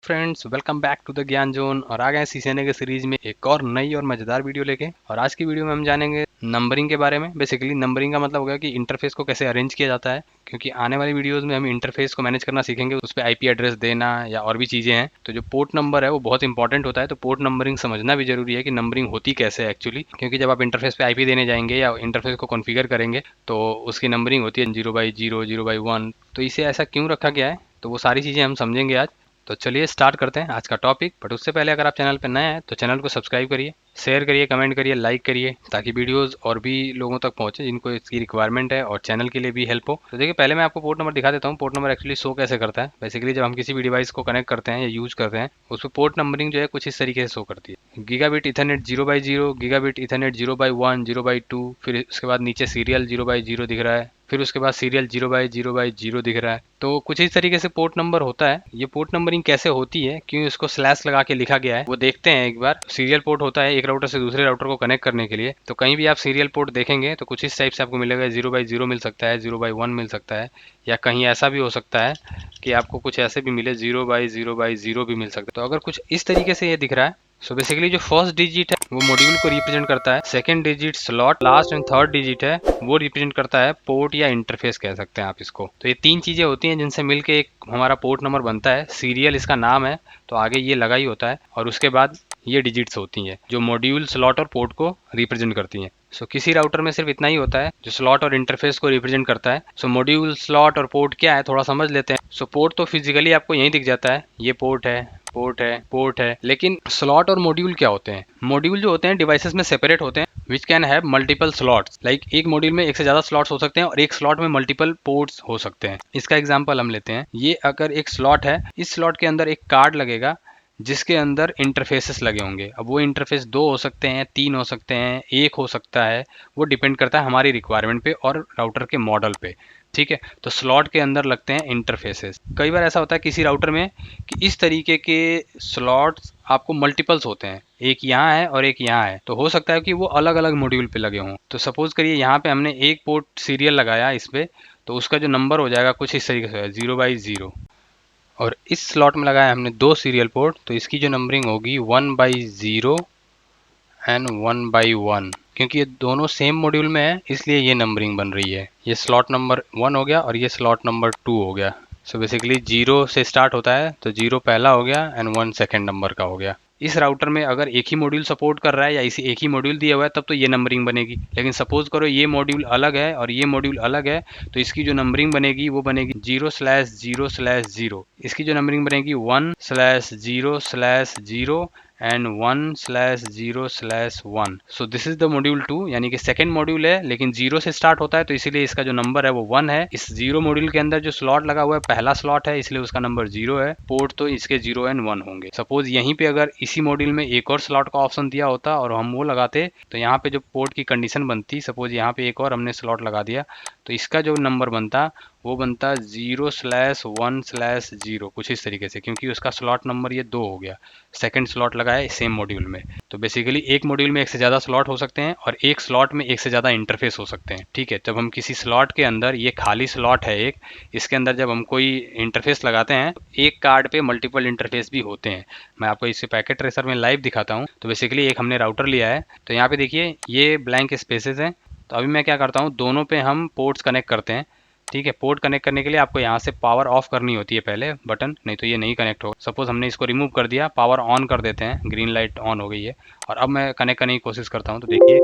Friends, welcome back to the Gyan zone. और आ गए सीसीएनए के सीरीज में एक और नई और मजेदार वीडियो लेके। और आज की वीडियो में हम जानेंगे नंबरिंग के बारे में। बेसिकली नंबरिंग का मतलब हो गया कि इंटरफेस को कैसे अरेंज किया जाता है, क्योंकि आने वाली वीडियोस में हम इंटरफेस को मैनेज करना सीखेंगे। उस पर आईपी एड्रेस देना या और भी चीज़ें हैं, तो जो पोर्ट नंबर है वो बहुत इंपॉर्टेंट होता है। तो पोर्ट नंबरिंग समझना भी जरूरी है कि नंबरिंग होती कैसे है एक्चुअली, क्योंकि जब आप इंटरफेस पे आईपी देने जाएंगे या इंटरफेस को कॉन्फ़िगर करेंगे तो उसकी नंबरिंग होती है 0/0, 0/1। तो इसे ऐसा क्यों रखा गया है, तो वो सारी चीज़ें हम समझेंगे आज। तो चलिए स्टार्ट करते हैं आज का टॉपिक। बट उससे पहले अगर आप चैनल पर नए हैं तो चैनल को सब्सक्राइब करिए, शेयर करिए, कमेंट करिए, लाइक करिए, ताकि वीडियोस और भी लोगों तक पहुंचे जिनको इसकी रिक्वायरमेंट है और चैनल के लिए भी हेल्प हो। तो देखिए, पहले मैं आपको पोर्ट नंबर दिखा देता हूँ। पोर्ट नंबर एक्चुअली शो कैसे करता है। बेसिकली जब हम किसी भी डिवाइस को कनेक्ट करते हैं या यूज करते हैं, उस पर पोर्ट नंबरिंग जो है कुछ इस तरीके से शो करती है। गीगाबिट इथरनेट 0/0, गीगाबिट इथरनेट 0/1, 0/2, फिर उसके बाद नीचे सीरियल 0/0 दिख रहा है, फिर उसके बाद सीरियल 0/0/0 दिख रहा है। तो कुछ इस तरीके से पोर्ट नंबर होता है। ये पोर्ट नंबरिंग कैसे होती है, क्यों इसको स्लैश लगा के लिखा गया है, वो देखते हैं एक बार। सीरियल पोर्ट होता है एक राउटर से दूसरे राउटर को कनेक्ट करने के लिए। तो कहीं भी आप सीरियल पोर्ट देखेंगे तो कुछ इस टाइप से आपको मिलेगा। 0/0 मिल सकता है, 0/1 मिल सकता है, या कहीं ऐसा भी हो सकता है कि आपको कुछ ऐसे भी मिले 0/0/0 भी मिल सकता है। तो अगर कुछ इस तरीके से ये दिख रहा है, सो बेसिकली जो फर्स्ट डिजिट है वो मॉड्यूल को रिप्रेजेंट करता है, second digit slot, last and third digit है वो रिप्रेजेंट करता है पोर्ट या इंटरफेस कह सकते हैं आप इसको। तो ये तीन चीजें होती हैं जिनसे मिलके एक हमारा पोर्ट नंबर बनता है। सीरियल इसका नाम है, तो आगे ये लगा ही होता है, और उसके बाद ये डिजिट्स होती हैं जो मॉड्यूल, स्लॉट और पोर्ट को रिप्रेजेंट करती हैं। सो किसी राउटर में सिर्फ इतना ही होता है जो स्लॉट और इंटरफेस को रिप्रेजेंट करता है। सो मॉड्यूल, स्लॉट और पोर्ट क्या है थोड़ा समझ लेते हैं। सो पोर्ट तो फिजिकली आपको यहीं दिख जाता है, ये पोर्ट है, पोर्ट है, पोर्ट है। लेकिन स्लॉट और मॉड्यूल क्या होते हैं? मॉड्यूल जो होते हैं डिवाइसेस में सेपरेट होते हैं, which can have multiple slots. Like एक मॉड्यूल में एक से ज्यादा स्लॉट्स हो सकते हैं और एक स्लॉट में मल्टीपल पोर्ट्स हो सकते हैं। इसका एग्जांपल हम लेते हैं। ये अगर एक स्लॉट है, इस स्लॉट के अंदर एक कार्ड लगेगा जिसके अंदर इंटरफेसेस लगे होंगे। अब वो इंटरफेस 2 हो सकते हैं, 3 हो सकते हैं, 1 हो सकता है, वो डिपेंड करता है हमारी रिक्वायरमेंट पे और राउटर के मॉडल पे। ठीक है, तो स्लॉट के अंदर लगते हैं इंटरफेसेस। कई बार ऐसा होता है किसी राउटर में कि इस तरीके के स्लॉट्स आपको मल्टीपल्स होते हैं, एक यहाँ है और एक यहाँ है, तो हो सकता है कि वो अलग अलग मॉड्यूल पे लगे हों। तो सपोज करिए यहाँ पे हमने एक पोर्ट सीरियल लगाया इस पे, तो उसका जो नंबर हो जाएगा कुछ इस तरीके से 0/0। और इस स्लॉट में लगाया हमने 2 सीरियल पोर्ट, तो इसकी जो नंबरिंग होगी 1/0 एंड 1/1। क्योंकि ये दोनों सेम मॉड्यूल में है इसलिए ये नंबरिंग बन रही है। ये स्लॉट नंबर 1 हो गया और ये स्लॉट नंबर 2 हो गया। सो बेसिकली 0 से स्टार्ट होता है, तो 0 पहला हो गया एंड 1 सेकेंड नंबर का हो गया। इस राउटर में अगर एक ही मॉड्यूल सपोर्ट कर रहा है या इसी एक ही मॉड्यूल दिया हुआ है तब तो ये नंबरिंग बनेगी। लेकिन सपोज करो ये मॉड्यूल अलग है और ये मॉड्यूल अलग है, तो इसकी जो नंबरिंग बनेगी वो बनेगी 0/0/0। इसकी जो नंबरिंग बनेगी 1/0/0 and 1/0/1। So this is the module 2, यानी कि सेकंड मॉड्यूल है, लेकिन 0 से स्टार्ट होता है तो इसीलिए इसका जो नंबर है वो 1 है। इस 0 मॉड्यूल के अंदर जो स्लॉट लगा हुआ है पहला स्लॉट है, इसलिए उसका नंबर 0 है। पोर्ट तो इसके 0 एंड 1 होंगे। सपोज यहीं पे अगर इसी मॉड्यूल में एक और स्लॉट का ऑप्शन दिया होता और हम वो लगाते, तो यहाँ पे जो पोर्ट की कंडीशन बनती, सपोज यहाँ पे एक और हमने स्लॉट लगा दिया, तो इसका जो नंबर बनता वो बनता 0/1/0 कुछ इस तरीके से, क्योंकि उसका स्लॉट नंबर ये 2 हो गया, सेकंड स्लॉट लगा है सेम मॉड्यूल में। तो बेसिकली एक मॉड्यूल में एक से ज़्यादा स्लॉट हो सकते हैं और एक स्लॉट में एक से ज़्यादा इंटरफेस हो सकते हैं। ठीक है, जब हम किसी स्लॉट के अंदर, ये खाली स्लॉट है एक, इसके अंदर जब हम कोई इंटरफेस लगाते हैं, एक कार्ड पे मल्टीपल इंटरफेस भी होते हैं। मैं आपको इसे पैकेट ट्रेसर में लाइव दिखाता हूँ। तो बेसिकली एक हमने राउटर लिया है, तो यहाँ पे देखिए ये ब्लैंक स्पेसेस हैं। तो अभी मैं क्या करता हूँ, दोनों पे हम पोर्ट्स कनेक्ट करते हैं। ठीक है, पोर्ट कनेक्ट करने के लिए आपको यहाँ से पावर ऑफ करनी होती है पहले बटन, नहीं तो ये नहीं कनेक्ट होगा। सपोज हमने इसको रिमूव कर दिया, पावर ऑन कर देते हैं, ग्रीन लाइट ऑन हो गई है। और अब मैं कनेक्ट करने की कोशिश करता हूँ, तो देखिए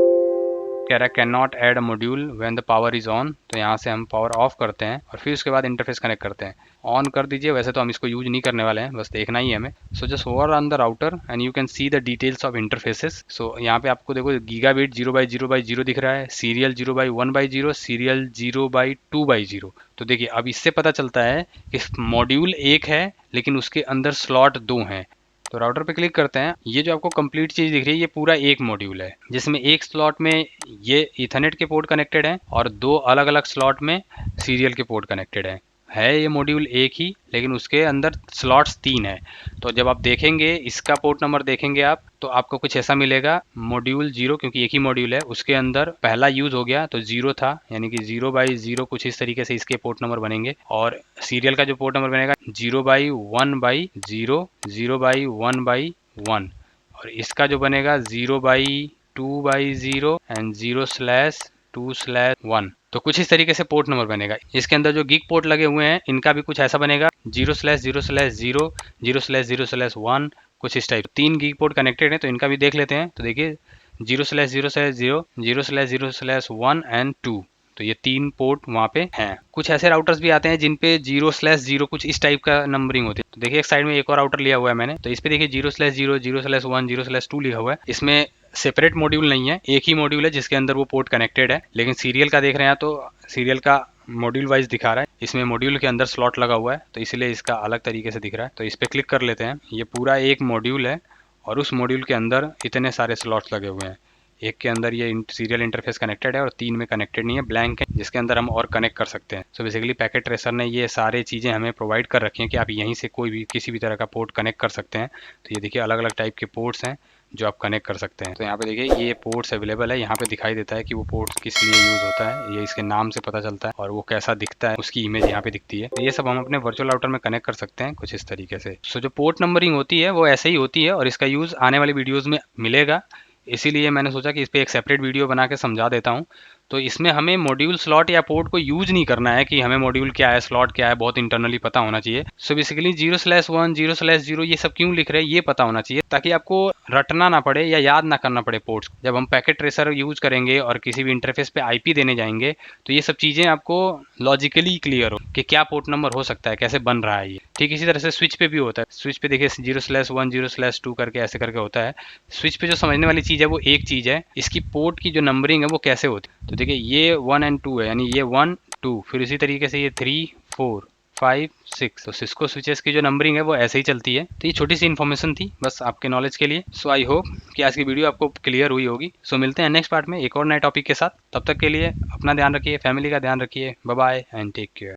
कह रहा है can not add a module when the power is on. तो यहाँ से हम पावर ऑफ करते हैं और फिर उसके बाद इंटरफेस कनेक्ट करते हैं। ऑन कर दीजिए, वैसे तो हम इसको यूज नहीं करने वाले हैं, बस देखना ही है हमें। So just hover on the router and you can see the details of interfaces. So यहाँ पे आपको देखो गीगाबिट 0/0/0 दिख रहा है, सीरियल 0/1/0, सीरियल 0/2/0। तो देखिए अब इससे पता चलता है कि मॉड्यूल एक है लेकिन उसके अंदर स्लॉट 2 हैं। तो राउटर पे क्लिक करते हैं, ये जो आपको कंप्लीट चीज दिख रही है ये पूरा एक मॉड्यूल है, जिसमें एक स्लॉट में ये ईथरनेट के पोर्ट कनेक्टेड है और 2 अलग अलग स्लॉट में सीरियल के पोर्ट कनेक्टेड है। है ये मॉड्यूल एक ही, लेकिन उसके अंदर स्लॉट्स 3 है। तो जब आप देखेंगे इसका पोर्ट नंबर देखेंगे आप, तो आपको कुछ ऐसा मिलेगा मॉड्यूल 0, क्योंकि एक ही मॉड्यूल है, उसके अंदर पहला यूज़ हो गया तो 0 था, यानी कि 0/0 कुछ इस तरीके से इसके पोर्ट नंबर बनेंगे। और सीरियल का जो पोर्ट नंबर बनेगा 0/1/0, 0/1/1, और इसका जो बनेगा 0/2/0 एंड 0/2/1। तो कुछ इस तरीके से पोर्ट नंबर बनेगा। इसके अंदर जो गिग पोर्ट लगे हुए हैं इनका भी कुछ ऐसा बनेगा 0/0/0, 0/0/1, कुछ इस टाइप। 3 गिग पोर्ट कनेक्टेड हैं, तो इनका भी देख लेते हैं। तो देखिए 0/0/0, 0/0/1 एंड 2, तो ये 3 पोर्ट वहाँ पे हैं। कुछ ऐसे राउटर्स भी आते हैं जिन पे 0/0 कुछ इस टाइप का नंबरिंग होती है। तो देखिए एक साइड में एक और राउटर लिया हुआ है मैंने, तो इस पे देखिए 0/0, 0/1, 0/2 लिखा हुआ है। इसमें सेपरेट मॉड्यूल नहीं है, एक ही मॉड्यूल है जिसके अंदर वो पोर्ट कनेक्टेड है। लेकिन सीरियल का देख रहे हैं तो सीरियल का मॉड्यूल वाइज दिखा रहा है, इसमें मॉड्यूल के अंदर स्लॉट लगा हुआ है, तो इसलिए इसका अलग तरीके से दिख रहा है। तो इस पर क्लिक कर लेते हैं। ये पूरा एक मॉड्यूल है और उस मॉड्यूल के अंदर इतने सारे स्लॉट्स लगे हुए हैं। एक के अंदर ये सीरियल इंटरफेस कनेक्टेड है और 3 में कनेक्टेड नहीं है, ब्लैंक है, जिसके अंदर हम और कनेक्ट कर सकते हैं। सो बेसिकली पैकेट ट्रेसर ने ये सारे चीज़ें हमें प्रोवाइड कर रखी हैं कि आप यहीं से कोई भी किसी भी तरह का पोर्ट कनेक्ट कर सकते हैं। तो ये देखिए अलग अलग टाइप के पोर्ट्स हैं जो आप कनेक्ट कर सकते हैं। तो यहाँ पे देखिए ये पोर्ट्स अवेलेबल है, यहाँ पे दिखाई देता है कि वो पोर्ट्स किस लिए यूज़ होता है, ये इसके नाम से पता चलता है, और वो कैसा दिखता है उसकी इमेज यहाँ पे दिखती है। तो ये सब हम अपने वर्चुअल राउटर में कनेक्ट कर सकते हैं कुछ इस तरीके से। सो जो पोर्ट नंबरिंग होती है वो ऐसे ही होती है और इसका यूज़ आने वाली वीडियोज़ में मिलेगा, इसीलिए मैंने सोचा कि इस पर एक सेपरेट वीडियो बना के समझा देता हूँ। तो इसमें हमें मॉड्यूल स्लॉट या पोर्ट को यूज नहीं करना है कि हमें मॉड्यूल क्या है स्लॉट क्या है, बहुत इंटरनली पता होना चाहिए। सो बेसिकली 0/1, 0/0 ये सब क्यों लिख रहे हैं ये पता होना चाहिए, ताकि आपको रटना ना पड़े या याद ना करना पड़े पोर्ट्स। जब हम पैकेट ट्रेसर यूज करेंगे और किसी भी इंटरफेस पे आईपी देने जाएंगे तो ये सब चीज़ें आपको लॉजिकली क्लियर हो कि क्या पोर्ट नंबर हो सकता है, कैसे बन रहा है ये। ठीक इसी तरह से स्विच पे भी होता है। स्विच पे देखिए 0/1, 0/2 करके ऐसे करके होता है। स्विच पे जो समझने वाली चीज़ है वो एक चीज़ है, इसकी पोर्ट की जो नंबरिंग है वो कैसे होती है। तो देखिए ये 1 और 2 है, यानी ये 1 2, फिर इसी तरीके से ये 3 4 5 6। तो सिस्को स्विचेस की जो नंबरिंग है वो ऐसे ही चलती है। तो ये छोटी सी इन्फॉर्मेशन थी बस आपके नॉलेज के लिए। सो आई होप कि आज की वीडियो आपको क्लियर हुई होगी। सो मिलते हैं नेक्स्ट पार्ट में एक और नए टॉपिक के साथ। तब तक के लिए अपना ध्यान रखिए, फैमिली का ध्यान रखिए। Bye bye and take care.